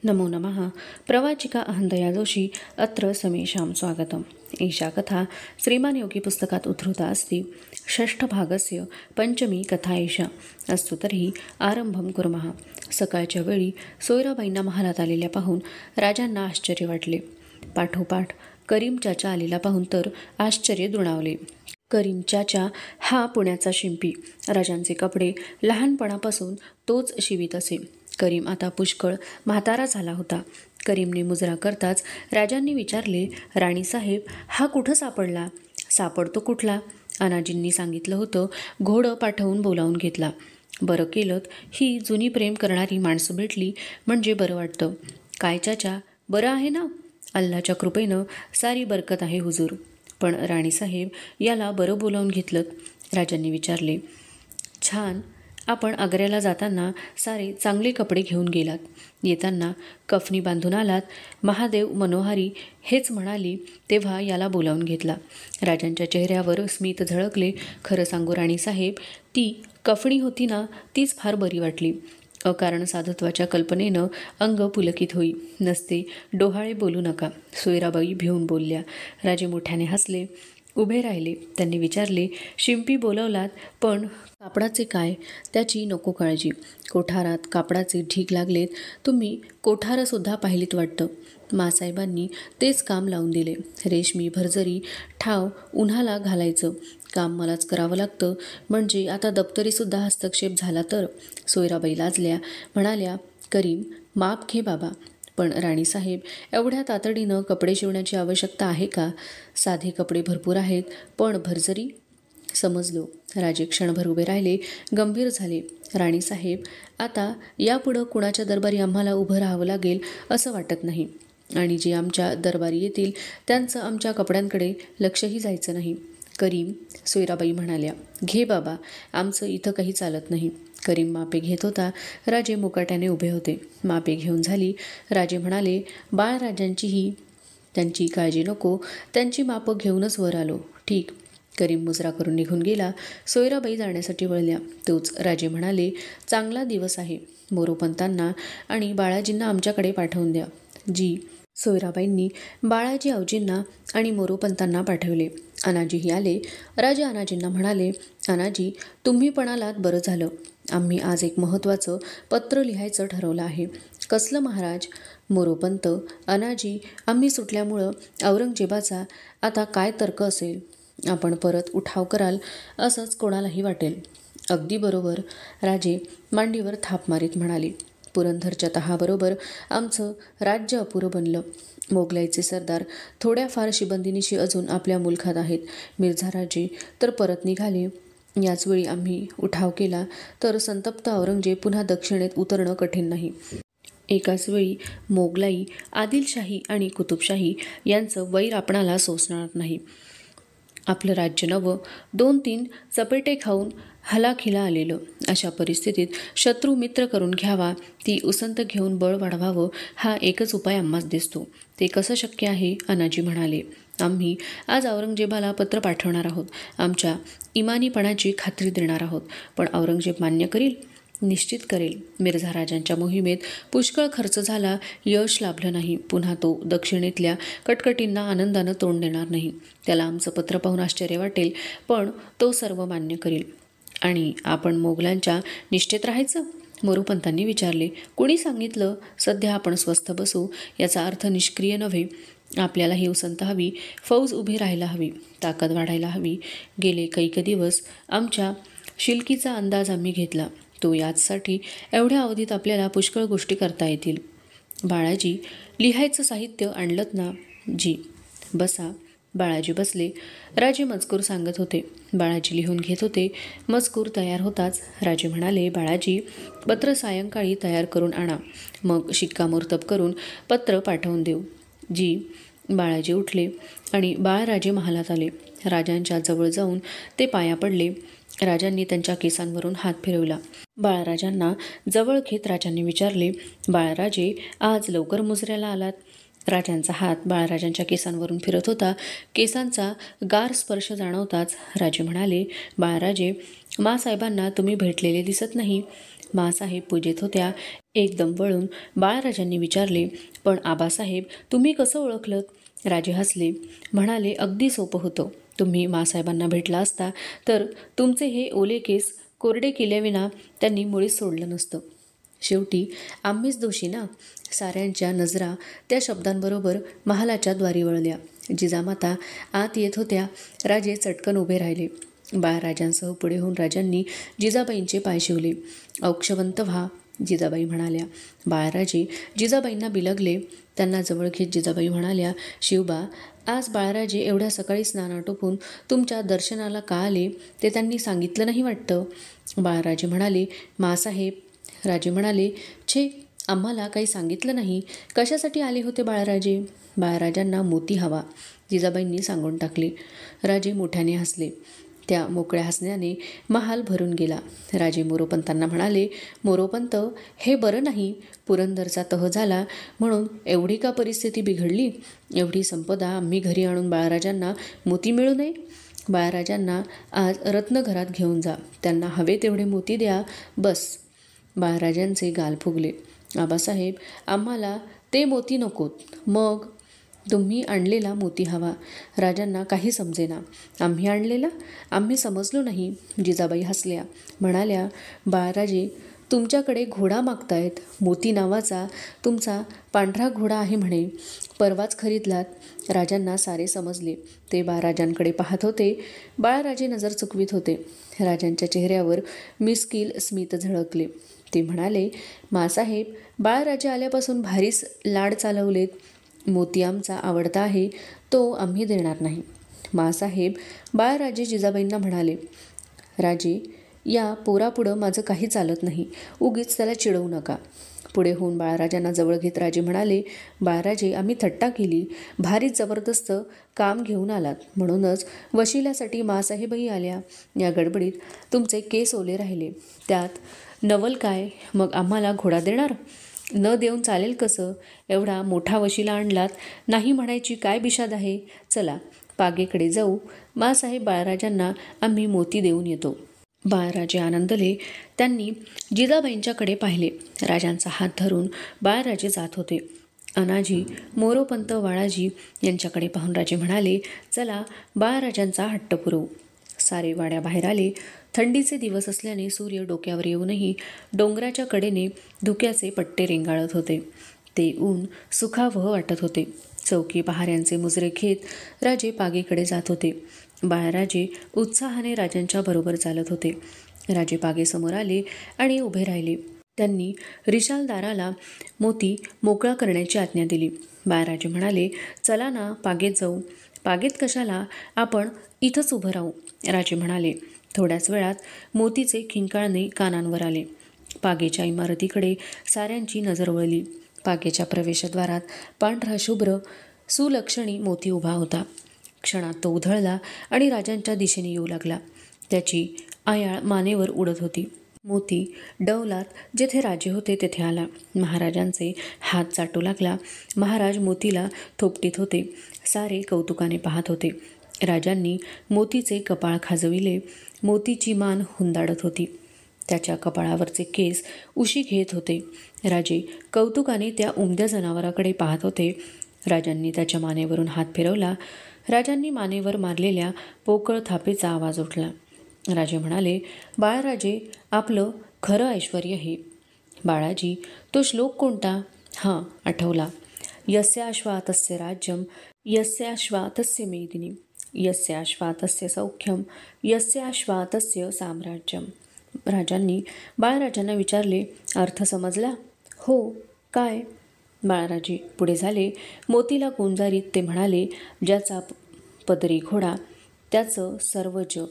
नमो नमः। प्रवाचिका अहंदया जोशी अत्र समेषां स्वागतम्। एषा कथा श्रीमान योगी पुस्तकात् उद्धृता अस्ति। षष्ठभागस्य पंचमी कथा एषा। अस्तु तर्हि आरंभं कुर्मः। सकाळच्या वेळी सोयराबाईंना महालात आलेल्या पाहून राजांना आश्चर्य वाटले। पाठोपाठ करीम चाचा आलेला पाहून तर आश्चर्य दुणावले। करीम चाचा हा पुण्याचा शिंपी। राजांचे कपडे लहानपणापासून तोच शिवीत असे। करीम आता पुष्कळ म्हातारा झाला होता। करीमने मुजरा करताच राजांनी विचारले, राणीसाहेब हा कुठं सापडला? सापडतो कुठला? अनाजींनी सांगितलं होतं, घोडं पाठवून बोलावून घेतला। बरं केलं, ही जुनी प्रेम करणारी माणसं भेटली म्हणजे बरं वाटतं। काय चाचा, बरं आहे ना? अल्लाच्या कृपेनं सारी बरकत आहे हुजूर। पण राणीसाहेब याला बरं बोलावून घेतलं? राजांनी विचारले। छान, आपण आग्र्याला जाताना सारे चांगले कपडे घेऊन गेलात, येताना कफनी बांधून आलात। महादेव मनोहारी हेच म्हणाली तेव्हा याला बोलावून घेतला। राजांच्या चेहऱ्यावर स्मित झळकले। खरं सांगू राणीसाहेब, ती कफणी होती ना, तीच फार बरी वाटली। अकारण साधत्वाच्या कल्पनेनं अंग पुलकित होई। नसते डोहाळे बोलू नका, सोयराबाई भिवून बोलल्या। राजे मोठ्याने हसले, उभे राहिले। त्यांनी विचारले, शिंपी बोलवलात, पण कापडाचे काय? त्याची नको काळजी। कोठारात कापडाचे ढीग लागलेत, तुम्ही कोठारंसुद्धा पाहिलीत वाटतं। मासाहेबांनी तेच काम लावून दिले। रेशमी भरजरी ठाव उन्हाला घालायचं काम मलाच करावं लागतं, म्हणजे आता दप्तरीसुद्धा हस्तक्षेप झाला तर? सोयराबाई लाजल्या, म्हणाल्या, करीम माप घे बाबा। पण राणीसाहेब, एवढ्या तातडीनं कपडे शिवण्याची आवश्यकता आहे का? साधे कपडे भरपूर आहेत, पण भरजरी? समजलो। राजे क्षणभर उभे राहिले, गंभीर झाले। राणीसाहेब, आता यापुढं कुणाच्या दरबारी आम्हाला उभं राहावं लागेल असं वाटत नाही, आणि जे आमच्या दरबारी येतील त्यांचं आमच्या कपड्यांकडे लक्षही जायचं नाही। करीम, सोयराबाई म्हणाल्या, घे बाबा, आमचं इथं काही चालत नाही। करीम मापे घेत होता। राजे मुकाट्याने उभे होते। मापे घेऊन झाली। राजे म्हणाले, बाळराजांचीही त्यांची काळजी नको, त्यांची मापं घेऊनच वर आलो। ठीक। करीम मुजरा करून निघून गेला। सोयराबाई जाण्यासाठी वळल्या, तोच राजे म्हणाले, चांगला दिवस आहे, मोरोपंतांना आणि बाळाजींना आमच्याकडे पाठवून द्या। जी। सोयराबाईंनी बाळाजी औजींना आणि मोरोपंतांना पाठवले। अनाजीही आले। राजे अनाजींना म्हणाले, अनाजी, तुम्ही पण आलात, बरं झालं। आम्ही आज एक महत्त्वाचं पत्र लिहायचं ठरवलं आहे। कसलं महाराज? मोरोपंत, अनाजी, आम्ही सुटल्यामुळं औरंगजेबाचा आता काय तर्क असेल? आपण परत उठाव कराल असंच कोणालाही वाटेल। अगदी बरोबर, राजे मांडीवर थाप मारीत म्हणाले। पुरंदरच्या तहाबरोबर आमचं राज्य अपुरं बनलं। मोगलाईचे सरदार थोड्याफार शिबंदिनीशी अजून आपल्या मुलखात आहेत। मिर्झाराजे तर परत निघाले। याचवेळी आम्ही उठाव केला तर संतप्त औरंगजेब पुन्हा दक्षिणेत उतरणं कठीण नाही। एकाच वेळी मोगलाई, आदिलशाही आणि कुतुबशाही यांचं वैर आपणाला सोसणार नाही। आपलं राज्य नवं, 2-3 चपेटे खाऊन हलाखिला आलेलं। अशा परिस्थितीत शत्रू मित्र करून घ्यावा, ती उसंत घेऊन बळ वाढवावं, हा एकच उपाय आम्हास दिसतो। ते कसं शक्य आहे? अनाजी म्हणाले, आम्ही आज औरंगजेबाला पत्र पाठवणार आहोत, आमच्या इमानीपणाची खात्री देणार आहोत। पण औरंगजेब मान्य करील? निश्चित करेल। मिर्झा राजांच्या मोहिमेत पुष्कळ खर्च झाला, यश लाभलं नाही। पुन्हा तो दक्षिणेतल्या कटकटींना आनंदानं तोंड देणार नाही। त्याला आमचं पत्र पाहून आश्चर्य वाटेल, पण तो सर्व मान्य करील। आणि आपण मोगलांच्या निष्ठेत राहायचं? मोरोपंतांनी विचारले। कुणी सांगितलं? सध्या आपण स्वस्थ बसू, याचा अर्थ निष्क्रिय नव्हे। आपल्याला ही उसंत हवी, फौज उभी राहायला हवी, ताकद वाढायला हवी। गेले कैक दिवस आमच्या शिलकीचा अंदाज आम्ही घेतला, तो याचसाठी एवढ्या अवधीत आपल्याला पुष्कळ गोष्टी करता येतील। बाळाजी, लिहायचं साहित्य आणलंत ना? जी। बसा। बाळाजी बसले। राजे मजकूर सांगत होते। बाळाजी लिहून घेत होते। मजकूर तयार होताच राजे म्हणाले, बाळाजी, पत्र सायंकाळी तयार करून आणा, मग शिक्कामोर्तब करून पत्र पाठवून देऊ। जी। बाळाजी उठले आणि बाळराजे महालात आले। राजांच्या जवळ जाऊन ते पाया पडले। राजांनी त्यांच्या केसांवरून हात फिरवला। बाळराजांना जवळ घेत राजांनी विचारले, बाळराजे, आज लवकर मुजऱ्याला आलात? राजांचा हात बाळराजांच्या केसांवरून फिरत होता। केसांचा गार स्पर्श जाणवताच राजे म्हणाले, बाळराजे, मासाहेबांना तुम्ही भेटलेले दिसत नाही। मासाहेब पूजेत होत्या. एकदम वळून बाळराजांनी विचारले, पण आबासाहेब तुम्ही कसं ओळखलं? राजे हसले, म्हणाले, अगदी सोपं होतं. तुम्ही मासाहेबांना भेटला असता तर तुमचे हे ओले केस कोरडे केल्याविना त्यांनी मुळीच सोडलं नसतं. शेवटी आम्हीच दोषी ना. साऱ्यांच्या नजरा त्या शब्दांबरोबर महालाच्या द्वारी वळल्या. जिजामाता आत येत होत्या. राजे चटकन उभे राहिले. बाळराजांसह पुढे होऊन राजांनी जिजाबाईंचे पाय शिवले. औक्षवंत व्हा, जिजाबाई म्हणाल्या. बाळराजे जिजाबाईंना बिलगले. त्यांना जवळ घेत जिजाबाई म्हणाल्या, शिवबा, आज बाळराजे एवढ्या सकाळी स्नान आटोपून तुमच्या दर्शनाला का आले ते त्यांनी सांगितलं नाही वाटतं. बाळराजे म्हणाले, मासाहेब. राजे म्हणाले, छे, आम्हाला काही सांगितलं नाही. कशासाठी आले होते बाळराजे? बाळराजांना मोती हवा, जिजाबाईंनी सांगून टाकले. राजे मोठ्याने हसले. त्या मोकळ्या हसण्याने महाल भरून गेला. राजे मोरोपंतांना म्हणाले, मोरोपंत, हे बरं नाही. पुरंदरचा तह झाला म्हणून एवढी का परिस्थिती बिघडली? एवढी संपदा आम्ही घरी आणून बाळराजांना मोती मिळू नये? बाळराजांना आज रत्न घरात घेऊन जा. त्यांना हवे तेवढे मोती द्या, बस. बाळराजांचे गाल फुगले. आबासाहेब, आम्हाला ते मोती नकोत. मग? तुम्ही आणलेला मोती हवा. राजांना काही समजेना. आम्ही आणलेला? आम्ही समजलो नाही. जिजाबाई हसल्या, म्हणाल्या, बाळराजे, तुमच्याकडे घोडा मागतायत. मोती नावाचा तुमचा पांढरा घोडा आहे म्हणे. परवाच खरीदलात. राजांना सारे समजले. ते बाळराजांकडे पाहत होते. बाळराजे नजर चुकवीत होते. राजांच्या चेहऱ्यावर मिस्किल स्मित झळकले. ते म्हणाले, मासाहेब, बाळराजे आल्यापासून भारीच लाड चालवलेत. मोती आमचा आवडता आहे, तो आम्ही देणार नाही. मासाहेब. बाळराजे जिजाबाईंना म्हणाले, राजे, या पोरापुढं माझं काही चालत नाही. उगीच त्याला चिडवू नका. पुढे होऊन बाळराजांना जवळ घेत राजे म्हणाले, बाळराजे, आम्ही थट्टा केली. भारीच जबरदस्त काम घेऊन आलात. म्हणूनच वशिल्यासाठी मासाहेबही आल्या. या गडबडीत तुमचे केस ओले राहिले. त्यात नवल काय? मग आम्हाला घोडा देणार? न देऊन चालेल कसं? एवढा मोठा वशिला आणलात, नाही म्हणायची काय बिशाद आहे? चला, पागेकडे जाऊ. मासाहेब, बाळराजांना आम्ही मोती देऊन येतो. बाळराजे आनंदले. त्यांनी जिजाबाईंच्याकडे पाहिले. राजांचा हात धरून बाळराजे जात होते. अनाजी, मोरोपंत, वाळाजी यांच्याकडे पाहून राजे म्हणाले, चला, बाळराजांचा हट्ट पुरवू. सारे वाड्याबाहेर आले. थंडीचे दिवस असल्याने सूर्य डोक्यावर येऊनही डोंगराच्या कडेने धुक्याचे पट्टे रेंगाळत होते. ते ऊन सुखावह वाटत होते. चौकी पहाऱ्यांचे मुजरे घेत राजे पागेकडे जात होते. बाळराजे उत्साहाने राजांच्या बरोबर चालत होते. राजे पागेसमोर आले आणि उभे राहिले. त्यांनी रिशालदाराला मोती मोकळा करण्याची आज्ञा दिली. बाळराजे म्हणाले, चला ना, पागेत जाऊ. पागेत कशाला? आपण इथंच उभं राहू. राजे म्हणाले. थोड्याच वेळात मोतीचे खिंकाळणे कानांवर आले. पागेच्या इमारतीकडे साऱ्यांची नजर वळली. पागेच्या प्रवेशद्वारात पांढरा शुभ्र सुलक्षणी मोती उभा होता. क्षणात तो उधळला आणि राजांच्या दिशेने येऊ लागला. त्याची आयाळ मानेवर उडत होती. मोती डवलात जेथे राजे होते तेथे आला. महाराजांचे हात चाटू लागला. महाराज मोतीला थोपटीत होते. सारे कौतुकाने पाहत होते. राजांनी मोतीचे कपाळ खाजविले. मोतीची मान हुंदाडत होती. त्याच्या कपाळावरचे केस उशी घेत होते. राजे कौतुकाने त्या उमद्या जनावराकडे पाहत होते. राजांनी त्याच्या मानेवरून हात फिरवला. राजांनी मानेवर मारलेल्या पोकळ थापेचा आवाज उठला. राजे म्हणाले, बाळराजे, आपलं खरं ऐश्वर्य हे. बाळाजी, तो श्लोक कोणता? हां, आठवला. यस्याश्वातस्य राज्यम, यस्याश्वातस्य मेदिनी, यस्याश्वातस्य सौख्यम, यस्याश्वातस्य साम्राज्यम. राजांनी बाळराजांना विचारले, अर्थ समजला? हो. काय? बाळराजे पुढे झाले. मोतीला गुंजारीत ते म्हणाले, ज्याचा पदरी घोडा त्याचं सर्व जग.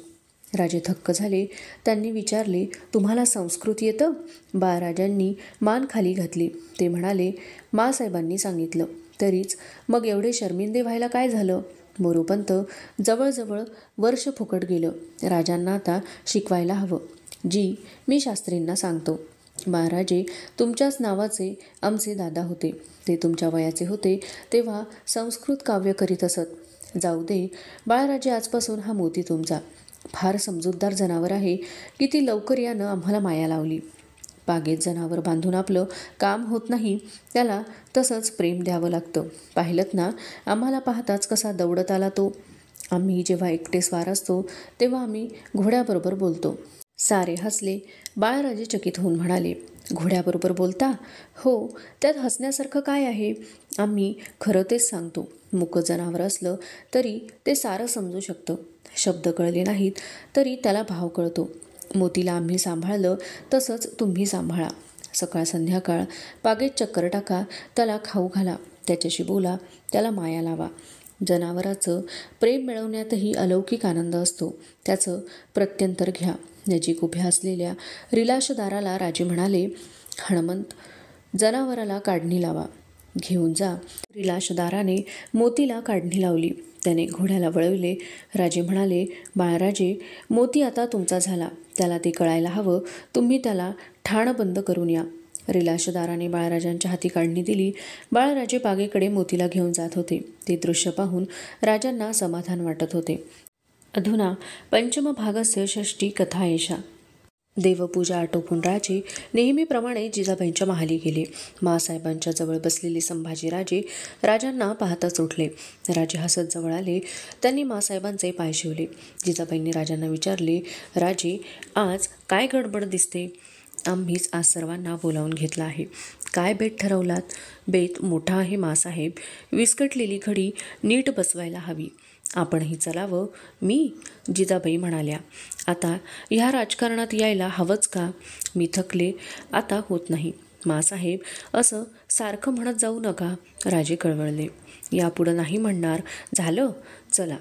राजे थक्क झाले. त्यांनी विचारले, तुम्हाला संस्कृत येतं? बाळराजांनी मान खाली घातली. ते म्हणाले, मासाहेबांनी सांगितलं. तरीच मग एवढे शर्मिंदे व्हायला काय झालं? मोरोपंत, जवळजवळ वर्ष फुकट गेलं. राजांना आता शिकवायला हवं. जी, मी शास्त्रींना सांगतो. बाळराजे, तुमच्याच नावाचे आमचे दादा होते. ते तुमच्या वयाचे होते तेव्हा संस्कृत काव्य करीत असत. जाऊ दे बाळराजे, आजपासून हा मोती तुमचा. फार समजूतदार जनावर आहे. किती लवकर यानं आम्हाला माया लावली. बागेत जनावर बांधून आपलं काम होत नाही, त्याला तसंच प्रेम द्यावं लागतं. पाहिलंत ना, आम्हाला पाहताच कसा दौडत आला तो. आम्ही जेव्हा एकटे स्वार असतो तेव्हा आम्ही घोड्याबरोबर बोलतो. सारे हसले. बाळराजे चकित होऊन म्हणाले, घोड्याबरोबर बोलता? हो, त्यात हसण्यासारखं काय आहे? आम्ही खरं तेच सांगतो. मुकं जनावर असलं तरी ते सारं समजू शकतं. शब्द कळले नाहीत तरी त्याला भाव कळतो. मोतीला आम्ही सांभाळलं तसंच तुम्ही सांभाळा. सकाळ संध्याकाळ बागेत चक्कर टाका, त्याला खाऊ घाला, त्याच्याशी बोला, त्याला माया लावा. जनावराचं प्रेम मिळवण्यातही अलौकिक आनंद असतो. त्याचं प्रत्यंतर घ्या. नजीक उभ्या असलेल्या रिलाशदाराला राजे म्हणाले, हणमंत, जनावराला काढणी लावा. घेऊन जा. रिलाशदाराने मोतीला काढणी लावली. त्याने घोड्याला वळविले. राजे म्हणाले, बाळराजे, मोती आता तुमचा झाला. त्याला ते कळायला हवं. तुम्ही त्याला ठाण बंद करून या. रिलाशदाराने बाळराजांच्या हाती काढणी दिली. बाळराजे बागेकडे मोतीला घेऊन जात होते. ते दृश्य पाहून राजांना समाधान वाटत होते. अधुना पंचमभागस्य षष्ठी कथा एषा. देवपूजा आटोपून राजे नेहमीप्रमाणे जिजाबाईंच्या महाली गेले. मासाहेबांच्या जवळ बसलेले संभाजीराजे राजांना पाहताच उठले. राजे हसत जवळ आले. त्यांनी मासाहेबांचे पाय शिवले. जिजाबाईंनी राजांना विचारले, राजे, आज काय गडबड दिसते? आम्हीच आज सर्वांना बोलावून घेतलं आहे. काय बेत ठरवलात? बेत मोठा आहे मासाहेब. विस्कटलेली घडी नीट बसवायला हवी. आपणही चलावं. मी? जिजाबाई म्हणाल्या, आता ह्या राजकारणात यायला हवंच का? मी थकले, आता होत नाही. मासाहेब, असं सारखं म्हणत जाऊ नका. राजे कळवळले. यापुढं नाही म्हणणार. झालं, चला.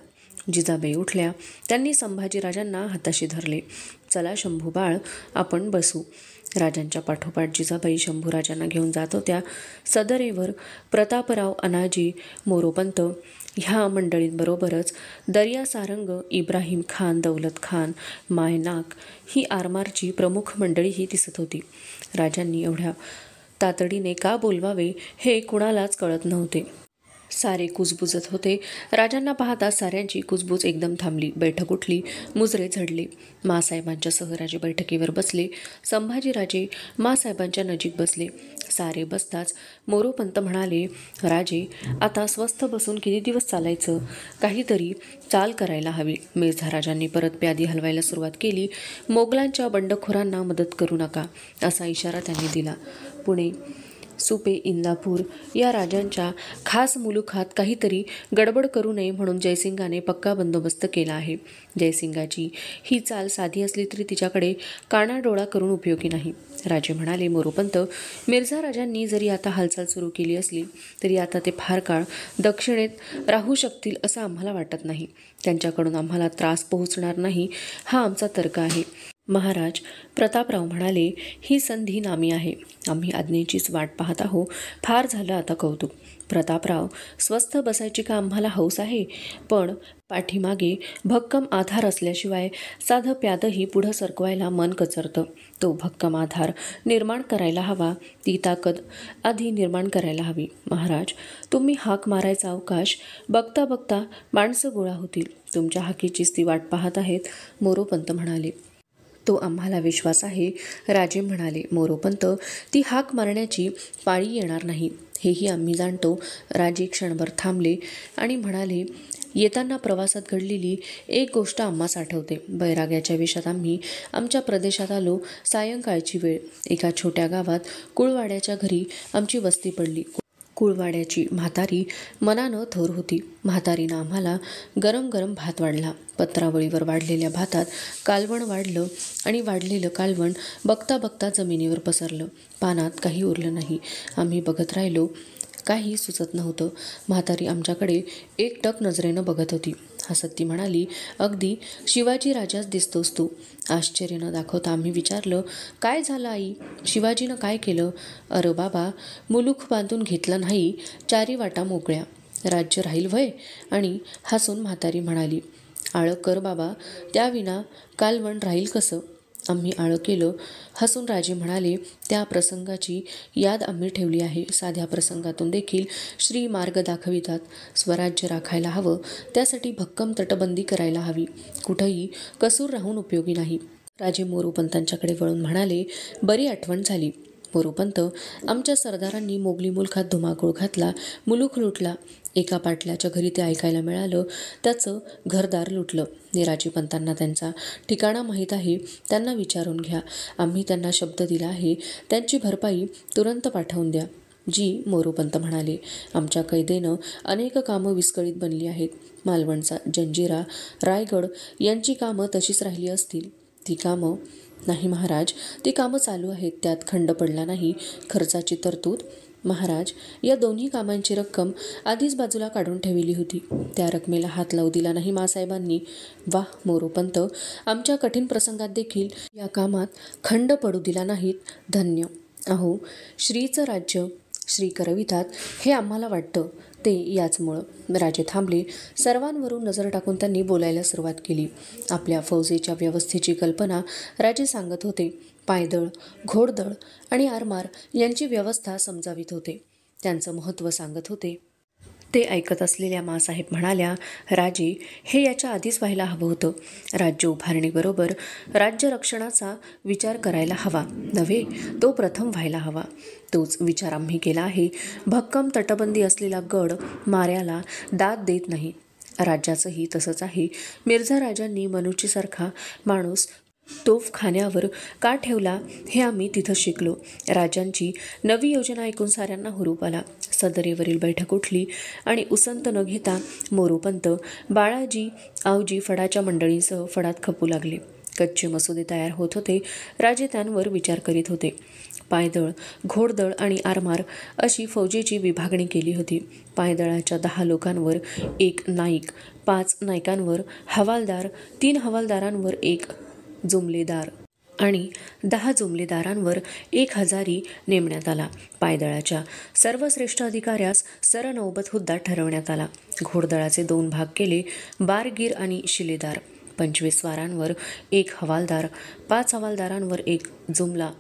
जिजाबाई उठल्या. त्यांनी संभाजीराजांना हाताशी धरले. चला शंभू बाळ, आपण बसू. राजांच्या पाठोपाठ जिजाबाई शंभूराजांना घेऊन जात होत्या. सदरेवर प्रतापराव, अनाजी, मोरोपंत ह्या मंडळींबरोबरच दर्या सारंग, इब्राहिम खान, दौलत खान, मायनाक ही आरमारची प्रमुख मंडळीही दिसत होती. राजांनी एवढ्या तातडीने का बोलवावे हे कुणालाच कळत नव्हते. सारे कुजबुजत होते. राजांना पाहता साऱ्यांची कुजबूज एकदम थांबली. बैठक उठली. मुजरे झडले. मासाहेबांच्या सहराजे बैठकीवर बसले. संभाजीराजे मासाहेबांच्या नजीक बसले. सारे बसताच मोरोपंत म्हणाले, राजे, आता स्वस्थ बसून किती दिवस चालायचं? काहीतरी चाल करायला हवी. मिर्झा राजांनी परत प्यादी हलवायला सुरुवात केली. मोगलांच्या बंडखोरांना मदत करू नका, असा इशारा त्यांनी दिला. पुणे, सुपे, इंदापूर या राजांच्या खास मुलुखात काहीतरी गडबड करू नये म्हणून जयसिंगाने पक्का बंदोबस्त केला आहे. जयसिंगाची ही चाल साधी असली तरी तिच्याकडे कानाडोळा करून उपयोगी नाही. राजे म्हणाले, मोरोपंत, मिर्झा राजांनी जरी आता हालचाल सुरू केली असली तरी आता ते फार काळ दक्षिणेत राहू शकतील असं आम्हाला वाटत नाही. त्यांच्याकडून आम्हाला त्रास पोहोचणार नाही, हा आमचा तर्क आहे. महाराज, प्रतापराव म्हणाले, ही संधी नामी आहे. आम्ही आज्ञेचीच वाट पाहत आहो. फार झालं आता कौतुक. प्रतापराव, स्वस्थ बसायची का आम्हाला हौस आहे, पण पाठीमागे भक्कम आधार असल्याशिवाय साधं प्यादही पुढं सरकवायला मन कचरतं. तो भक्कम आधार निर्माण करायला हवा. ती ताकद आधी निर्माण करायला हवी. महाराज, तुम्ही हाक मारायचा अवकाश बघता बघता माणसं गोळा होतील. तुमच्या हाकीचीच ती वाट पाहत आहेत, मोरोपंत म्हणाले. तो आम्हाला विश्वास आहे, राजे म्हणाले. मोरोपंत, ती हाक मारण्याची पाळी येणार नाही, हेही आम्ही जाणतो. राजे क्षणभर थांबले आणि म्हणाले, येताना प्रवासात घडलेली एक गोष्ट आम्हास आठवते. बैराग्याच्या वेशात आम्ही आमच्या प्रदेशात आलो. सायंकाळची वेळ. एका छोट्या गावात कुळवाड्याच्या घरी आमची वस्ती पडली. कुळवाड्याची म्हातारी मनानं थोर होती. म्हातारीनं आम्हाला गरम गरम भात वाढला. पत्रावळीवर वाढलेल्या भातात कालवण वाढलं आणि वाढलेलं कालवण बघता बघता जमिनीवर पसरलं. पानात काही उरलं नाही. आम्ही बघत राहिलो. काही सुचत नव्हतं. म्हातारी आमच्याकडे एकटक नजरेनं बघत होती. हसत ती म्हणाली, अगदी शिवाजी राजाच दिसतोस तू. आश्चर्य न दाखवता आम्ही विचारलं, काय झालं आई? शिवाजीनं काय केलं? अरे बाबा, मुलूख बांधून घेतला नाही, चारी वाटा मोकळ्या. राज्य राहील व्हय? आणि हसून म्हातारी म्हणाली, आळं कर बाबा, त्याविना कालवण राहील कसं? आम्ही आळं केलं. हसून राजे म्हणाले, त्या प्रसंगाची याद आम्ही ठेवली आहे. साध्या प्रसंगातून देखील श्री मार्ग दाखवितात. स्वराज्य राखायला हवं, त्यासाठी भक्कम तटबंदी करायला हवी. कुठंही कसूर राहून उपयोगी नाही. राजे मोरोपंतांच्याकडे वळून म्हणाले, बरी आठवण झाली. मोरोपंत, आमच्या सरदारांनी मोगली मुलखात धुमाकूळ घातला, मुलूक लुटला. एका पाटलाच्या घरी ते ऐकायला मिळालं. त्याचं घरदार लुटलं. निराजीपंतांना त्यांचा ठिकाणा माहीत आहे, त्यांना विचारून घ्या. आम्ही त्यांना शब्द दिला आहे, त्यांची भरपाई तुरंत पाठवून द्या. जी मोरोपंत म्हणाले, आमच्या कैदेनं अनेक कामं विस्कळीत बनली आहेत. मालवणचा जंजिरा, रायगड यांची कामं तशीच राहिली असतील. ती कामं नाही महाराज, ती कामं चालू आहेत, त्यात खंड पडला नाही. खर्चाची तरतूद महाराज, या दोन्ही कामांची रक्कम आधीच बाजूला काढून ठेवली होती. त्या रकमेला हात लावू दिला नाही मासाहेबांनी. वाह मोरोपंत, आमच्या कठीण प्रसंगात देखील या कामात खंड पडू दिला नाहीत. धन्य. अहो, श्रीचं राज्य श्री करवितात हे आम्हाला वाटतं, ते याचमुळं. राजे थांबले. सर्वांवरून नजर टाकून त्यांनी बोलायला सुरुवात केली. आपल्या फौजेच्या व्यवस्थेची कल्पना राजे सांगत होते. पायदळ, घोडदळ आणि आरमार यांची व्यवस्था समजावित होते. त्यांचं महत्त्व सांगत होते. ते ऐकत असलेल्या मासाहेब म्हणाल्या, राजे, हे याच्या आधीच व्हायला हवं होतं. राज्य उभारणीबरोबर राज्य रक्षणाचा विचार करायला हवा नव्हे, तो प्रथम व्हायला हवा. तोच विचार आम्ही केला आहे. भक्कम तटबंदी असलेला गड माऱ्याला दाद देत नाही. राज्याचंही तसंच आहे. मिर्झा राजांनी मनुचीसारखा माणूस तोफखान्यावर का ठेवला हे आम्ही तिथं शिकलो. राजांची नवी योजना ऐकून साऱ्यांना हुरूप आला. सदरेवरील बैठक उठली आणि उसंत न घेता मोरोपंत, बाळाजी, आवजी फडाच्या मंडळींसह फडात खपू लागले. कच्चे मसुदे तयार होत होते. राजे त्यांवर विचार करीत होते. पायदळ, घोडदळ आणि आरमार अशी फौजेची विभागणी केली होती. पायदळाच्या 10 लोकांवर 1 नाईक, 5 नाईकांवर हवालदार, 3 हवालदारांवर 1 जुमलेदार आणि 10 जुमलेदारांवर 1 हजारी नेमण्यात आला. पायदळाच्या सर्वश्रेष्ठ अधिकाऱ्यास सरनौबत हुद्दा ठरवण्यात आला. घोडदळाचे 2 भाग केले, बारगीर आणि शिलेदार. 25 स्वारांवर 1 हवालदार, 5 हवालदारांवर 1 जुमला,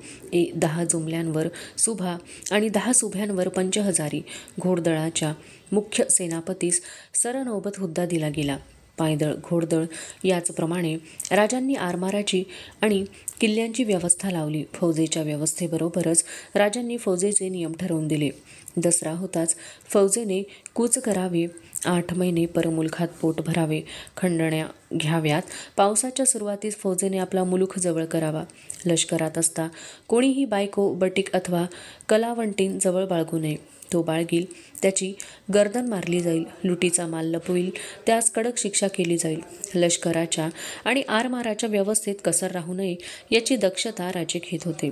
10 जुमल्यांवर सुभा आणि 10 सुभ्यांवर पंचहजारी. घोडदळाच्या मुख्य सेनापतीस सरनौबत हुद्दा दिला गेला. पायदळ, घोडदळ याचप्रमाणे राजांनी आरमाराची आणि किल्ल्यांची व्यवस्था लावली. फौजेच्या व्यवस्थेबरोबरच राजांनी फौजेचे नियम ठरवून दिले. दसरा होताच फौजेने कूच करावे. 8 महिने परमुलखात पोट भरावे. खंडण्या घ्याव्यात. पावसाच्या सुरुवातीस फौजेने आपला मुलूख जवळ करावा. लष्करात असता कोणीही बायको, बटीक अथवा कलावंटीन जवळ बाळगू नये. तो बाळगील त्याची गर्दन मारली जाईल. लुटीचा माल लपविल त्यास कडक शिक्षा केली जाईल. लष्कराच्या आणि आरमाराच्या व्यवस्थेत कसर राहू नये याची दक्षता राजे घेत होते.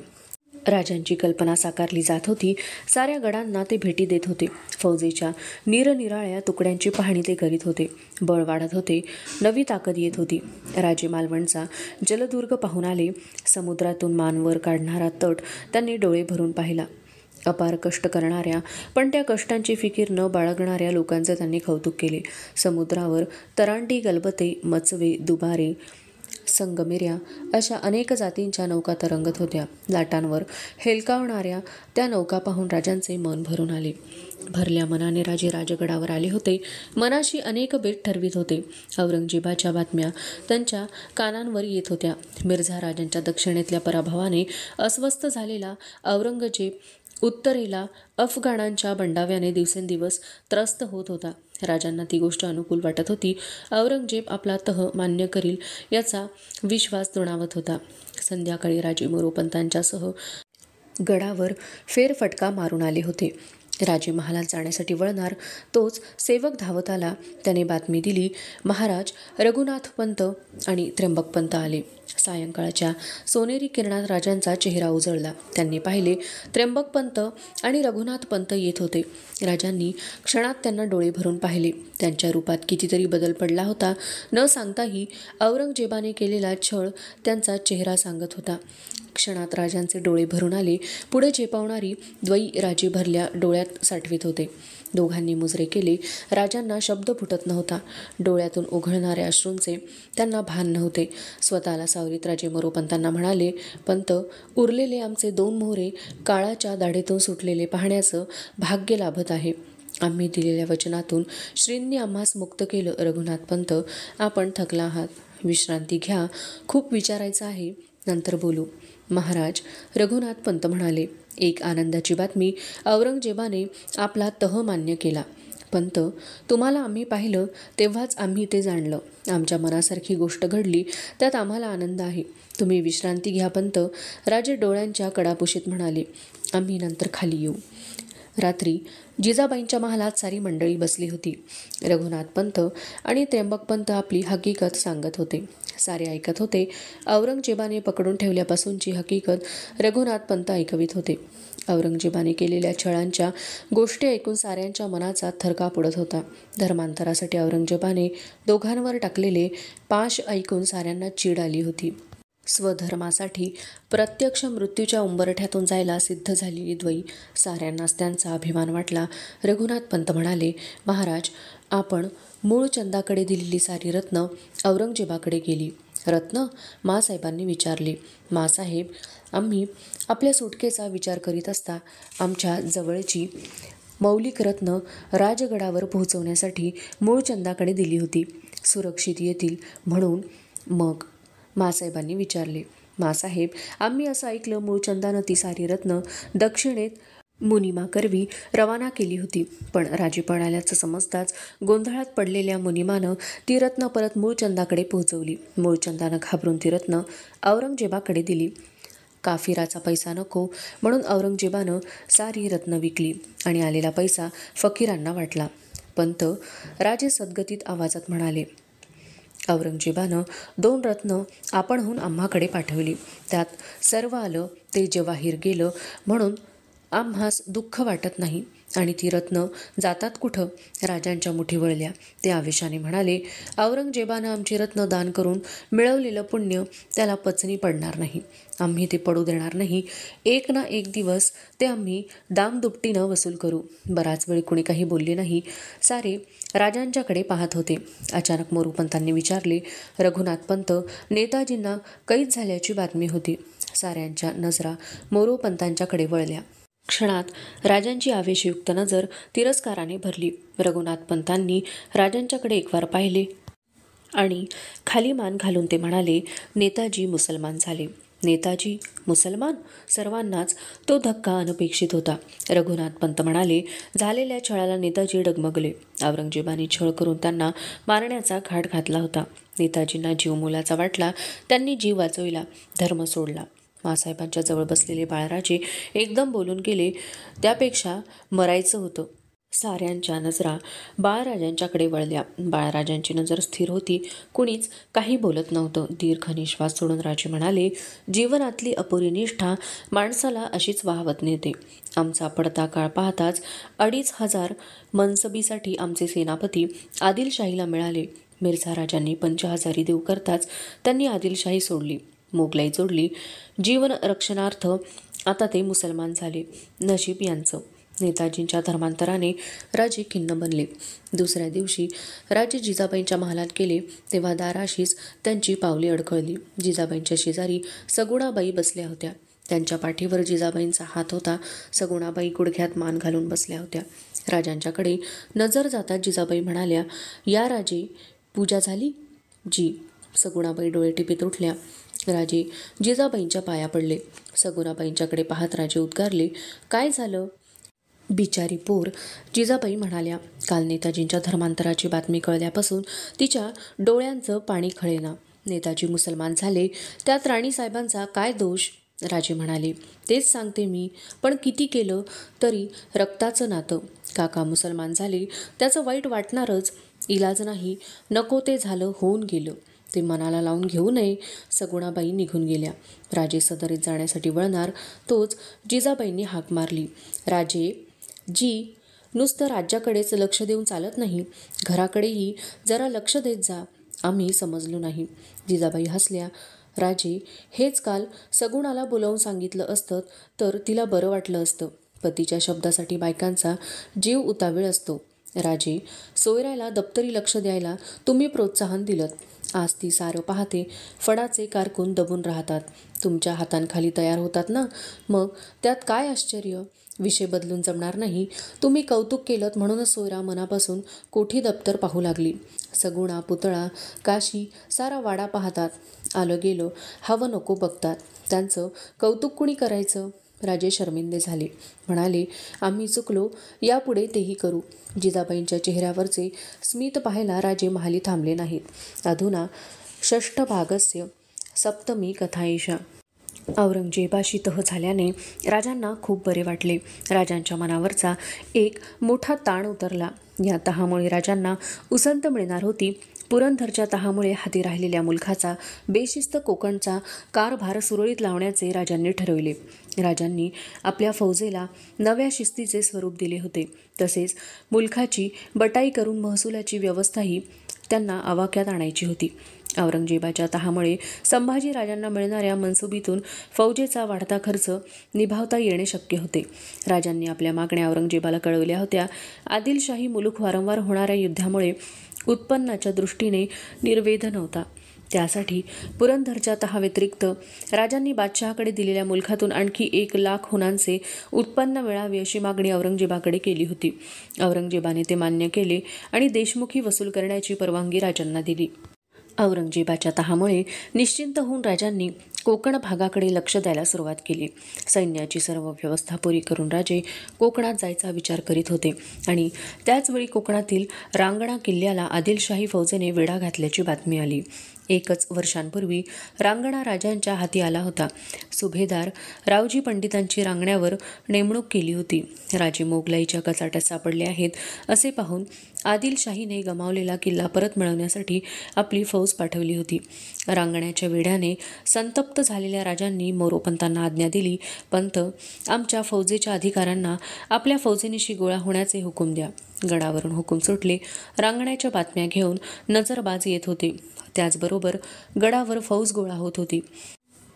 राजांची कल्पना साकारली जात होती. साऱ्या गडांना ते भेटी देत होते. फौजेच्या निरनिराळ्या तुकड्यांची पाहणी ते करीत होते. बळ वाढत होते. नवी ताकद येत होती. राजे मालवणचा जलदुर्ग पाहून आले. समुद्रातून मानवर काढणारा तट त्यांनी डोळे भरून पाहिला. अपार कष्ट करणाऱ्या पण त्या कष्टांची फिकीर न बाळगणाऱ्या लोकांचे त्यांनी कौतुक केले. समुद्रावर तरांडी, गलबते, मचवे, दुबारे, संगमेऱ्या अशा अनेक जातींच्या नौका तरंगत होत्या. लाटांवर हेलकावणाऱ्या त्या नौका पाहून राजांचे मन भरून आले. भरल्या मनाने राजे राजगडावर आले होते. मनाशी अनेक बेट ठरवित होते. औरंगजेबाच्या बातम्या त्यांच्या कानांवर येत होत्या. मिर्झा राजांच्या दक्षिणेतल्या पराभवाने अस्वस्थ झालेला औरंगजेब उत्तरेला अफगाणांच्या बंडाव्याने दिवसेंदिवस त्रस्त होत होता. राजांना ती गोष्ट अनुकूल वाटत होती. औरंगजेब आपला तह मान्य करील याचा विश्वास दुणावत होता. संध्याकाळी राजे मोरोपंतांच्यासह गडावर फेरफटका मारून आले होते. राजे महालात जाण्यासाठी वळणार तोच सेवक धावत आला. त्याने बातमी दिली, महाराज रघुनाथपंत आणि त्र्यंबकपंत आले. सायंकाळच्या सोनेरी किरणात राजांचा चेहरा उजळला. त्यांनी पाहिले त्र्यंबकपंत आणि रघुनाथपंत येत होते. राजांनी क्षणात त्यांना डोळे भरून पाहिले. त्यांच्या रूपात कितीतरी बदल पडला होता. न सांगताही औरंगजेबाने केलेला छळ त्यांचा चेहरा सांगत होता. क्षणात राजांचे डोळे भरून आले. पुढे झेपावणारी द्वयी राजे भरल्या डोळ्यात साठवित होते. दोघांनी मुजरे केले. राजांना शब्द फुटत नव्हता. डोळ्यातून ओघळणाऱ्या अश्रूंचे त्यांना भान नव्हते. स्वतःला सावरीत राजे मोरोपंतांना म्हणाले, पंत, उरलेले आमचे 2 मोहरे काळाच्या दाढेतून सुटलेले पाहण्याचं भाग्य लाभत आहे. आम्ही दिलेल्या वचनातून श्रींनी आम्हास मुक्त केलं. रघुनाथपंत, आपण थकला आहात. विश्रांती घ्या. खूप विचारायचं आहे. नंतर बोलू. महाराज, रघुनाथ पंत म्हणाले. एक आनंदाची बातमी. औरंगजेबाने आपला तह मान्य केला. पंत, तुम्हाला आम्ही पाहिलं तेव्हाच आम्ही ते जाणलं. आमच्या मनासारखी गोष्ट घडली, त्यात आम्हाला आनंद आहे. तुम्ही विश्रांती घ्या पंत, राजे डोळ्यांच्या कडापुशीत म्हणाले. आम्ही नंतर खाली येऊ. रात्री जिजाबाईंच्या महालात सारी मंडळी बसली होती. रघुनाथ पंत आणि त्र्यंबक पंत आपली हकीकत सांगत होते. सारे ऐकत होते. औरंगजेबाने पकडून ठेवल्यापासूनची हकीकत रघुनाथ पंत ऐकवित होते. औरंगजेबाने केलेल्या छळांच्या गोष्टी ऐकून साऱ्यांच्या मनाचा थरकाप उडत होता. धर्मांतरासाठी औरंगजेबाने दोघांवर टाकलेले पाश ऐकून साऱ्यांना चीड आली होती. स्वधर्मासाठी प्रत्यक्ष मृत्यूच्या उंबरठ्यातून जायला सिद्ध झालेली द्वयी. साऱ्यांनाच त्यांचा अभिमान वाटला. रघुनाथ पंत म्हणाले. महाराज, आपण मूळ चंदाकडे दिलेली सारी रत्न औरंगजेबाकडे गेली. रत्न? मासाहेबांनी विचारले. मासाहेब, आम्ही आपल्या सुटकेचा विचार करीत असता आमच्या जवळची मौलिक रत्न राजगडावर पोहोचवण्यासाठी मूळचंदाकडे दिली होती. सुरक्षित येतील म्हणून. मग? मासाहेबांनी विचारले. मासाहेब, आम्ही असं ऐकलं मूळचंदानं ती सारी रत्न दक्षिणेत मुनिमाकरवी रवाना केली होती. पण राजेपण आल्याचं समजताच गोंधळात पडलेल्या मुनिमानं ती रत्न परत मूळचंदाकडे पोहोचवली. मूळचंदानं घाबरून ती रत्न औरंगजेबाकडे दिली. काफिराचा पैसा नको म्हणून औरंगजेबानं सारी रत्न विकली आणि आलेला पैसा फकीरांना वाटला. पंत, राजे सद्गतीत आवाजात म्हणाले. औरंगजेबानं 2 रत्न आपणहून आम्हाकडे पाठवली. त्यात सर्व आलं ते जवाहीर गेलं म्हणून आम्हास दुःख वाटत नाही. आणि ती रत्न जातात कुठं? राजांच्या मुठी वळल्या. ते आवेशाने म्हणाले. औरंगजेबानं आमची रत्न दान करून मिळवलेलं पुण्य त्याला पचनी पडणार नाही. आम्ही ते पडू देणार नाही. एक ना एक दिवस ते आम्ही दामदुपटीनं वसूल करू. बराच वेळ कुणी काही बोलले नाही. सारे राजांच्याकडे पाहत होते. अचानक मोरूपंतांनी विचारले. रघुनाथ पंत, नेताजींना कैद झाल्याची बातमी होती. साऱ्यांच्या नजरा मोरूपंतांच्याकडे वळल्या. क्षणात राजांची आवेशयुक्त नजर तिरस्काराने भरली. रघुनाथ पंतांनी राजांच्याकडे एकवार पाहिले आणि खाली मान घालून ते म्हणाले. नेताजी मुसलमान झाले. नेताजी मुसलमान? सर्वांनाच तो धक्का अनपेक्षित होता. रघुनाथ पंत म्हणाले. झालेल्या छळाला नेताजी डगमगले. औरंगजेबाने छळ करून त्यांना मारण्याचा घाट घातला होता. नेताजींना जीव मोलाचा वाटला. त्यांनी जीव वाचविला, धर्म सोडला. मासाहेबांच्या जवळ बसलेले बाळराजे एकदम बोलून गेले. त्यापेक्षा मरायचं होतं. साऱ्यांच्या नजरा बाळराजांच्याकडे वळल्या. बाळराजांची नजर स्थिर होती. कुणीच काही बोलत नव्हतं. दीर्घ निश्वास सोडून राजे म्हणाले. जीवनातली अपुरी निष्ठा माणसाला अशीच वाहवत नेते. आमचा पडता काळ पाहताच 2,500 मनसबीसाठी आमचे सेनापती आदिलशाहीला मिळाले. मिर्झा राजांनी 5,000 देऊ करताच त्यांनी आदिलशाही सोडली, मोगलाई जोडली. जीवन रक्षणार्थ आता ते मुसलमान झाले. नशीब यांचं. नेताजींच्या धर्मांतराने राजे खिन्न बनले. दुसऱ्या दिवशी राजे जिजाबाईंच्या महालात गेले तेव्हा दाराशीच त्यांची पावले अडखळली. जिजाबाईंच्या शेजारी सगुणाबाई बसल्या होत्या. त्यांच्या पाठीवर जिजाबाईंचा हात होता. सगुणाबाई गुडघ्यात मान घालून बसल्या होत्या. राजांच्याकडे नजर जातात जिजाबाई म्हणाल्या. या राजे, पूजा झाली? जी. सगुणाबाई डोळे टिपीत उठल्या. राजे जिजाबाईंच्या पाया पडले. सगुणाबाईंच्याकडे पाहत राजे उद्गारले. काय झालं? बिचारी पोर, जिजाबाई म्हणाल्या. काल नेताजींच्या धर्मांतराची बातमी कळल्यापासून तिच्या डोळ्यांचं पाणी खळेना. नेताजी मुसलमान झाले, त्यात राणीसाहेबांचा काय दोष? राजे म्हणाले. तेच सांगते मी, पण किती केलं तरी रक्ताचं नातं. काका मुसलमान झाले, त्याचं वाईट वाटणारच. इलाज नाही. नको ते झालं, होऊन गेलं. ते मनाला लावून घेऊ नये. सगुणाबाई निघून गेल्या. राजे सदरीत जाण्यासाठी वळणार तोच जिजाबाईंनी हाक मारली. राजे जी, नुसतं राज्याकडेच लक्ष देऊन चालत नाही. घराकडेही जरा लक्ष देत जा. आम्ही समजलो नाही. जिजाबाई हसल्या. राजे, हेच काल सगुणाला बोलावून सांगितलं असतं तर तिला बरं वाटलं असतं. पतीच्या शब्दासाठी बायकांचा जीव उतावीळ असतो. राजे, सोयऱ्याला दप्तरी लक्ष द्यायला तुम्ही प्रोत्साहन दिलंत. आज ती सारं पाहते. फडाचे कारकून दबून राहतात. तुमच्या हातांखाली तयार होतात ना, मग त्यात काय आश्चर्य? विषय बदलून जमणार नाही. तुम्ही कौतुक केलं म्हणूनच सोयरा मनापासून कोठी दप्तर पाहू लागली. सगुणा, पुतळा, काशी सारा वाडा पाहतात. आलं गेलं हवं नको बघतात. त्यांचं कौतुक कुणी करायचं? राजे शर्मिंदे झाले. म्हणाले, आम्ही चुकलो, यापुढे तेही करू. जिजाबाईंच्या चेहऱ्यावरचे स्मित पाहायला राजे महाली थांबले नाहीत. अधुना षष्ठभागस्य सप्तमी कथाएषा. औरंगजेबाशी तह झाल्याने राजांना खूप बरे वाटले. राजांच्या मनावरचा एक मोठा ताण उतरला. या तहामुळे राजांना उसंत मिळणार होती. पुरंदरच्या तहामुळे हाती राहिलेल्या मुलखाचा बेशिस्त कोकणचा कारभार सुरळीत लावण्याचे राजांनी ठरविले. राजांनी आपल्या फौजेला नव्या शिस्तीचे स्वरूप दिले होते. तसेच मुलखाची बटाई करून महसुलाची व्यवस्थाही त्यांना आवाक्यात आणायची होती. औरंगजेबाच्या तहामुळे संभाजी राजांना मिळणाऱ्या मनसुबीतून फौजेचा वाढता खर्च निभावता येणे शक्य होते. राजांनी आपल्या मागण्या औरंगजेबाला कळवल्या होत्या. आदिलशाही मुलूक वारंवार होणाऱ्या युद्धामुळे उत्पन्नाच्या दृष्टीने निर्वेध नव्हता. त्यासाठी पुरंदरच्या तहाव्यतिरिक्त राजांनी बादशहाकडे दिलेल्या मुलखातून आणखी 1,00,000 हुनांचे उत्पन्न मिळावे अशी मागणी औरंगजेबाकडे केली होती. औरंगजेबाने ते मान्य केले आणि देशमुखी वसूल करण्याची परवानगी राजांना दिली. औरंगजेबाच्या तहामुळे निश्चिंत होऊन राजांनी कोकण भागाकडे लक्ष द्यायला सुरुवात केली. सैन्याची सर्व व्यवस्था पुरी करून राजे कोकणात जायचा विचार करीत होते आणि त्याचवेळी कोकणातील रांगणा किल्ल्याला आदिलशाही फौजेने वेढा घातल्याची बातमी आली. 1 वर्षांपूर्वी रांगणा राजांच्या हाती आला होता. सुभेदार रावजी पंडितांची रांगण्यावर नेमणूक केली होती. राजे मोगलाईच्या कचाट्यात सापडले आहेत असे पाहून आदिलशाहीने गमावलेला किल्ला परत मिळवण्यासाठी आपली फौज पाठवली होती. रांगण्याच्या वेढ्याने संतप्त झालेल्या राजांनी मोरोपंतांना आज्ञा दिली, पंत, आमच्या फौजेच्या अधिकाऱ्यांना आपल्या फौजेनिशी गोळा होण्याचे हुकूम द्या. गडावरून हुकूम सुटले. रांगण्याच्या बातम्या घेऊन नजरबाज येत होते. त्याचबरोबर गडावर फौज गोळा होत होती.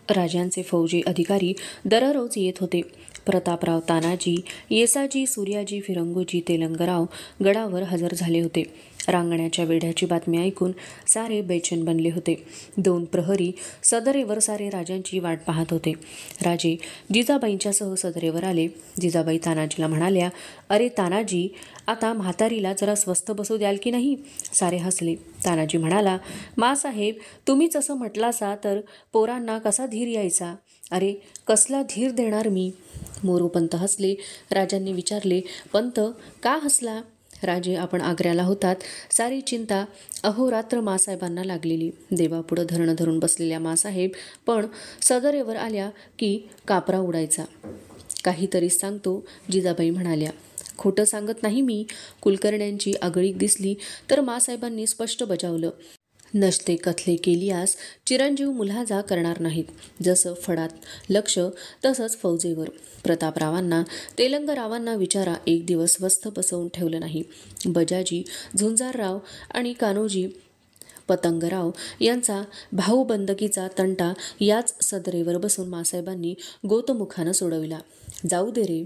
राजांचे फौजी अधिकारी दररोज येत होते. प्रतापराव, तानाजी, येसाजी, सूर्याजी, फिरंगोजी, तेलंगराव गडावर हजर झाले होते. रांगण्याच्या वेढ्याची बातमी ऐकून सारे बेचैन बनले होते. 2 प्रहरी सदरेवर सारे राजांची वाट पाहत होते. राजे जिजाबाईंच्यासह सदरेवर आले. जिजाबाई तानाजीला म्हणाल्या, अरे तानाजी, आता म्हातारीला जरा स्वस्थ बसू द्याल की नाही? सारे हसले. तानाजी म्हणाला, मासाहेब, तुम्हीच असं म्हटलासा तर पोरांना कसा धीर यायचा? अरे कसला धीर देणार मी? मोरोपंत हसले. राजांनी विचारले, पंत, का हसला? राजे, आपण आग्र्याला होतात. सारी चिंता अहोरात्र मासाहेबांना लागलेली. देवापुढं धरणं धरून बसलेल्या मासाहेब पण सदरेवर आल्या की कापरा उडायचा. काहीतरी सांगतो, जिजाबाई म्हणाल्या. खोटं सांगत नाही मी. कुलकर्ण्यांची आगळीक दिसली तर मासाहेबांनी स्पष्ट बजावलं, नसते कथले केलियास चिरंजीव मुल्हाजा करणार नाहीत. जसं फडात लक्ष तसंच फौजेवर. प्रतापरावांना, तेलंगरावांना विचारा, एक दिवस स्वस्थ बसवून ठेवलं नाही. बजाजी, झुंजारराव आणि कान्होजी पतंगराव यांचा भाऊबंदकीचा तंटा याच सदरेवर बसून मासाहेबांनी गोतमुखानं सोडविला. जाऊ दे रे,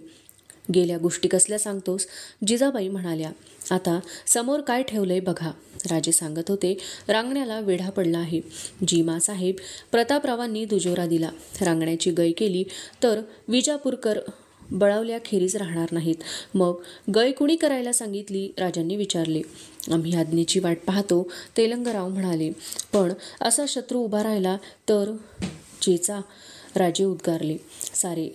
गेल्या गोष्टी कसल्या सांगतोस? जिजाबाई म्हणाल्या, आता समोर काय ठेवलंय बघा. राजे सांगत होते, रांगण्याला वेढा पडला आहे. जी मासाहेब, प्रतापरावांनी दुजोरा दिला. रांगण्याची गय केली तर विजापूरकर बळावल्याखेरीज राहणार नाहीत. मग गय कुणी करायला सांगितली? राजांनी विचारले. आम्ही आज्ञेची वाट पाहतो, तेलंगराव म्हणाले. पण असा शत्रू उभा राहिला तर चेचा, राजे उद्गारले. सारे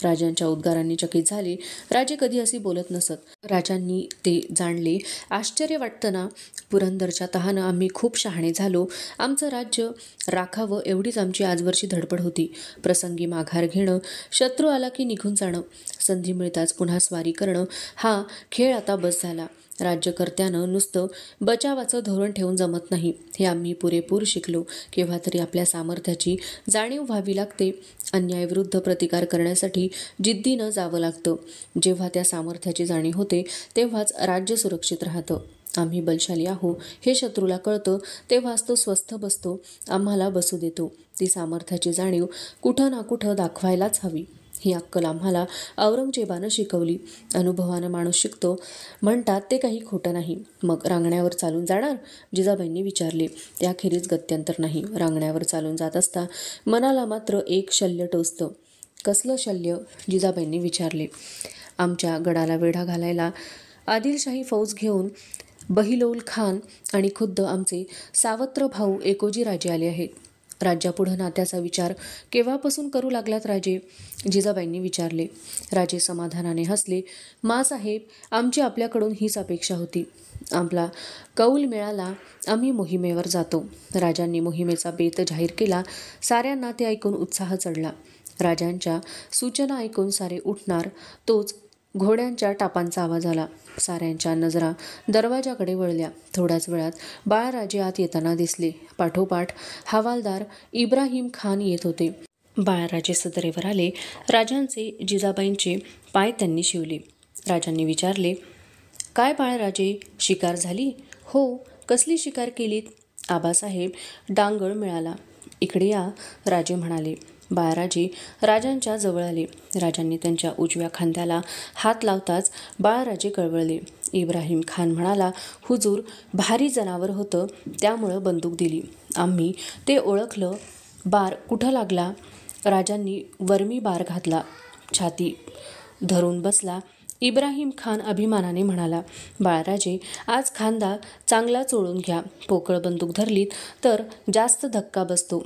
राजांच्या उद्गारांनी चकित झाले. राजे कधी अशी बोलत नसत. राजांनी ते जाणले. आश्चर्य वाटतं ना? पुरंदरच्या तहानं आम्ही खूप शहाणे झालो. आमचं राज्य राखावं एवढीच आमची आजवरची धडपड होती. प्रसंगी माघार घेणं, शत्रू आला की निघून जाणं, संधी मिळताच पुन्हा स्वारी करणं, हा खेळ आता बस झाला. राज्यकर्त्यानं नुसतं बचावाचं धोरण ठेवून जमत नाही, हे आम्ही पुरेपूर शिकलो. केव्हा तरी आपल्या सामर्थ्याची जाणीव व्हावी लागते. अन्यायाविरुद्ध प्रतिकार करण्यासाठी जिद्दीनं जावं लागतं. जेव्हा त्या सामर्थ्याची जाणीव होते तेव्हाच राज्य सुरक्षित राहतं. आम्ही बलशाली आहो हे शत्रूला कळतं, तेव्हाच तो स्वस्थ बसतो, आम्हाला बसू देतो. ती सामर्थ्याची जाणीव कुठं ना कुठं दाखवायलाच हवी. ही अक्कल आम्हाला औरंगजेबानं शिकवली. अनुभवानं माणूस शिकतो म्हणतात ते काही खोटं नाही. मग रांगण्यावर चालून जाणार? जिजाबाईंनी विचारले. त्याखेरीज गत्यंतर नाही. रांगण्यावर चालून जात असता मनाला मात्र एक शल्य टोचतं. कसलं शल्य? जिजाबाईंनी विचारले. आमच्या गडाला वेढा घालायला आदिलशाही फौज घेऊन बहिलोल खान आणि खुद्द आमचे सावत्र भाऊ एकोजी राजे आले आहेत. राज्यापुढं नात्याचा विचार केव्हापासून करू लागलात राजे? जिजाबाईंनी विचारले. राजे समाधानाने हसले. माँसाहेब, आमची आपल्याकडून हीच अपेक्षा होती. आपला कौल मिळाला, आम्ही मोहिमेवर जातो. राजांनी मोहिमेचा बेत जाहीर केला. साऱ्यांना ते ऐकून उत्साह चढला. राजांच्या सूचना ऐकून सारे उठणार, तोच घोड्यांच्या टापांचा आवाज आला. साऱ्यांच्या नजरा दरवाजाकडे वळल्या. थोड्याच वेळात बाळराजे आत येताना दिसले. पाठोपाठ हवालदार इब्राहिम खान येत होते. बाळराजे सदरेवर आले. राजांचे जिजाबाईंचे पाय त्यांनी शिवले. राजांनी विचारले, काय बाळराजे, शिकार झाली? हो. कसली शिकार केलीत? आबासाहेब, डांगळ मिळाला. इकडे या, राजे म्हणाले. बाळराजे राजांच्या जवळ आले. राजांनी त्यांच्या उजव्या खांद्याला हात लावताच बाळराजे कळवळले. इब्राहिम खान म्हणाला, हुजूर, भारी जनावर होतं, त्यामुळं बंदूक दिली. आम्ही ते ओळखलं. बार कुठं लागला? राजांनी वर्मी बार घातला. छाती धरून बसला. इब्राहिम खान अभिमानाने म्हणाला, बाळराजे, आज खांदा चांगला चोळून घ्या. पोकळ बंदूक धरलीत तर जास्त धक्का बसतो.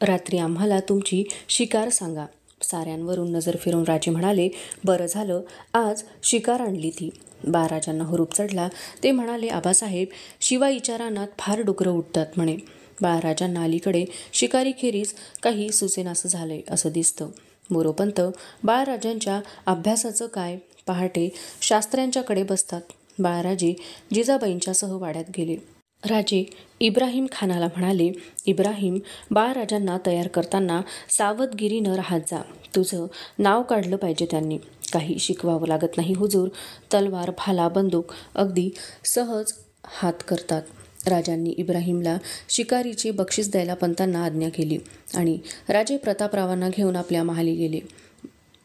रात्री आम्हाला तुमची शिकार सांगा. साऱ्यांवरून नजर फिरून राजे म्हणाले, बरं झालं आज शिकार आणली ती. बाळराजांना हुरूप चढला. ते म्हणाले, आबासाहेब, शिवाईच्या रानात फार डुकरं उठतात म्हणे. बाळराजांना अलीकडे शिकारीखेरीज काही सुचेनासं झालंय असं दिसतं. मोरोपंत, बाळराजांच्या अभ्यासाचं काय? पहाटे शास्त्र्यांच्याकडे बसतात. बाळराजे जिजाबाईंच्यासह वाड्यात गेले. राजे इब्राहिम खानाला म्हणाले, इब्राहिम, बाळराजांना तयार करताना सावधगिरीनं राहत जा. तुझं नाव काढलं पाहिजे त्यांनी. काही शिकवावं लागत नाही हुजूर. तलवार, भाला, बंदूक अगदी सहज हात करतात. राजांनी इब्राहिमला शिकारीचे बक्षीस द्यायला पंतांना आज्ञा केली आणि राजे प्रतापरावांना घेऊन आपल्या महाली गेले.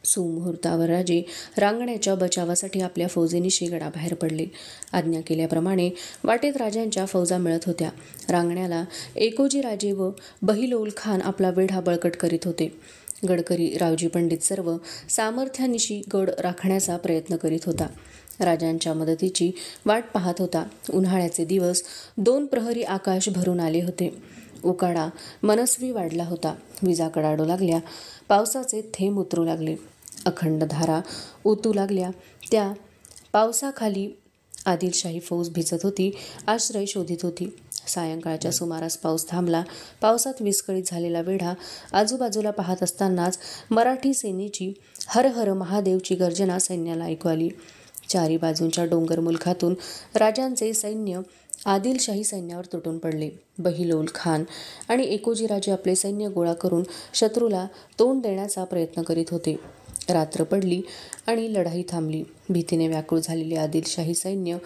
सुमुहूर्तावर राजे रांगण्याच्या बचावासाठी आपल्या फौजेनिशी गडाबाहेर पडले. आज्ञा केल्याप्रमाणे वाटेत राजांच्या फौजा मिळत होत्या. रांगण्याला एकोजी राजे व बहिलोल खान आपला वेढा बळकट करीत होते. गडकरी रावजी पंडित सर्व सामर्थ्यानिशी गड राखण्याचा प्रयत्न करीत होता. राजांच्या मदतीची वाट पाहत होता. उन्हाळ्याचे दिवस, 2 प्रहरी आकाश भरून आले होते. उकाडा मनस्वी वाढला होता. विजा कडाडू लागल्या. पावसाचे थेंब उतरू लागले. अखंड धारा ओतू लागल्या. त्या पावसाखाली आदिलशाही फौज भिजत होती, आश्रय शोधित होती. सायंकाळच्या सुमारास पाऊस थांबला. पावसात विस्कळीत झालेला वेढा आजूबाजूला पाहत असतानाच मराठी सेनेची हर हर महादेवची गर्जना सैन्याला ऐकू आली. चारी बाजूंच्या डोंगर मुलखातून राजांचे सैन्य आदिलशाही सैन्यावर तुटून पडले. बहिलोल खान आणि एकोजीराजे आपले सैन्य गोळा करून शत्रूला तोंड देण्याचा प्रयत्न करीत होते. रात्र पडली आणि लढाई थांबली. भीतीने व्याकुळ झालेले आदिलशाही सैन्य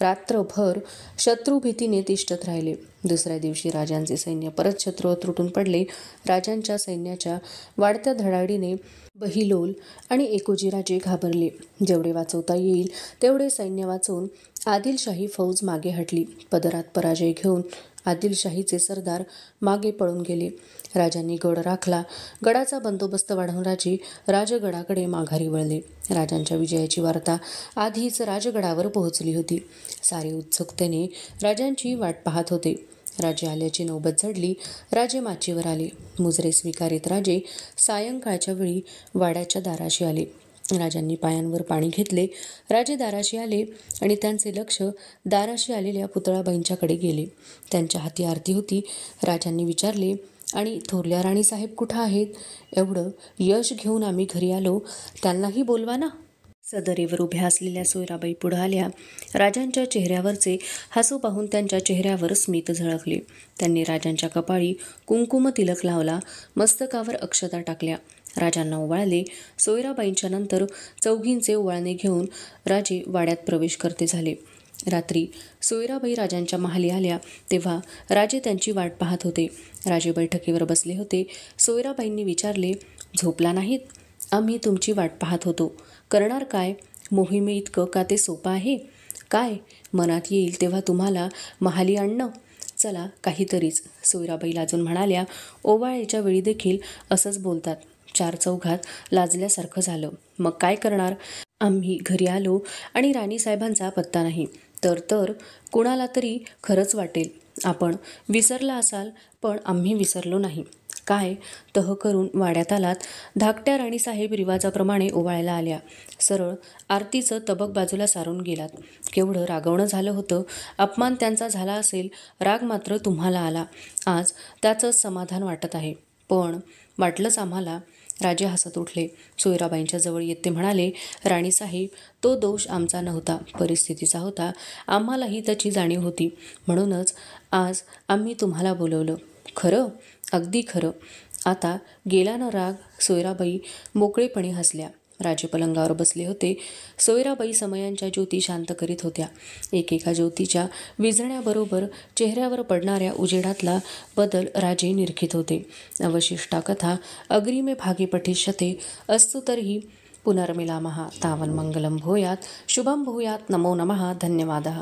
रात्रभर शत्रुभीतीने तिष्ठत राहिले. दुसऱ्या दिवशी राजांचे सैन्य परत शत्रूवर तुटून पडले. राजांच्या सैन्याच्या वाढत्या धडाडीने बहिलोल आणि एकोजीराजे घाबरले. जेवढे वाचवता येईल तेवढे सैन्य वाचवून आदिलशाही फौज मागे हटली. पदरात पराजय घेऊन आदिलशाहीचे सरदार मागे पळून गेले. राजांनी गड राखला. गडाचा बंदोबस्त वाढवून राजे राजगडाकडे माघारी वळले. राजांच्या विजयाची वार्ता आधीच राजगडावर पोहोचली होती. सारे उत्सुकतेने राजांची वाट पाहत होते. राजे आल्याची नौबत झडली. राजे माचीवर आले. मुजरे स्वीकारित राजे सायंकाळच्या वेळी वाड्याच्या दाराशी आले. राजांनी पायांवर पाणी घेतले. राजे दाराशी आले आणि त्यांचे लक्ष दाराशी आलेल्या पुतळाबाईंच्याकडे गेले. त्यांच्या हाती आरती होती. राजांनी विचारले, आणि थोरल्या राणीसाहेब कुठं आहेत? एवढं यश घेऊन आम्ही घरी आलो, त्यांनाही बोलवा ना. सदरेवर उभ्या असलेल्या सोयराबाई पुढं आल्या. राजांच्या चेहऱ्यावरचे हसू पाहून त्यांच्या चेहऱ्यावर स्मित झळकले. त्यांनी राजांच्या कपाळी कुंकुम तिलक लावला. मस्तकावर अक्षता टाकल्या. राजांना ओवाळले. सोयराबाईंच्या नंतर चौघींचे ओवाळणे घेऊन राजे वाड्यात प्रवेश करते झाले. रात्री सोयराबाई राजांच्या महाली आल्या तेव्हा राजे त्यांची वाट पाहत होते. राजे बैठकीवर बसले होते. सोयराबाईंनी विचारले, झोपला नाहीत? आम्ही तुमची वाट पाहत होतो. करणार काय? मोहिमे इतकं का ते सोपं आहे? काय मनात येईल तेव्हा तुम्हाला महाली आणणं? चला काहीतरीच. सोयराबाई लाजून म्हणाल्या, ओवाळ्याच्या वेळी देखील असंच बोलतात. 4 चौघात लाजल्यासारखं झालं. मग काय करणार? आम्ही घरी आलो आणि राणीसाहेबांचा पत्ता नाही. तर कुणाला तरी खरंच वाटेल आपण विसरला असाल, पण आम्ही विसरलो नाही. काय तह करून वाड्यात आलात. धाकट्या राणीसाहेब रिवाजाप्रमाणे ओवाळायला आल्या. सरळ आरतीचं तबक बाजूला सारून गेलात. केवढं रागवणं झालं होतं. अपमान त्यांचा झाला असेल, राग मात्र तुम्हाला आला. आज त्याचंच समाधान वाटत आहे. पण वाटलंच आम्हाला. राजे हसत उठले. सोयराबाईंच्या जवळ येत ते म्हणाले, राणीसाहेब, तो दोष आमचा नव्हता, परिस्थितीचा होता. आम्हालाही त्याची जाणीव होती. म्हणूनच आज आम्ही तुम्हाला बोलवलं. खरं, अगदी खरं. आता गेला ना राग. सोयराबाई मोकळेपणे हसल्या. राजे पलंगावर बसले होते. सोयराबाई समयांच्या ज्योती शांत करीत होत्या. एकेका ज्योतीच्या विझण्याबरोबर चेहऱ्यावर पडणाऱ्या उजेडातला बदल राजे निरखित होते. अवशिष्टा कथा अग्रिमे भागे पठिष्यते. अस्तु तर्हि पुनर्मिलामः. तावन्मङ्गलं भूयात्. शुभं भूयात्. नमो नमः. धन्यवादः.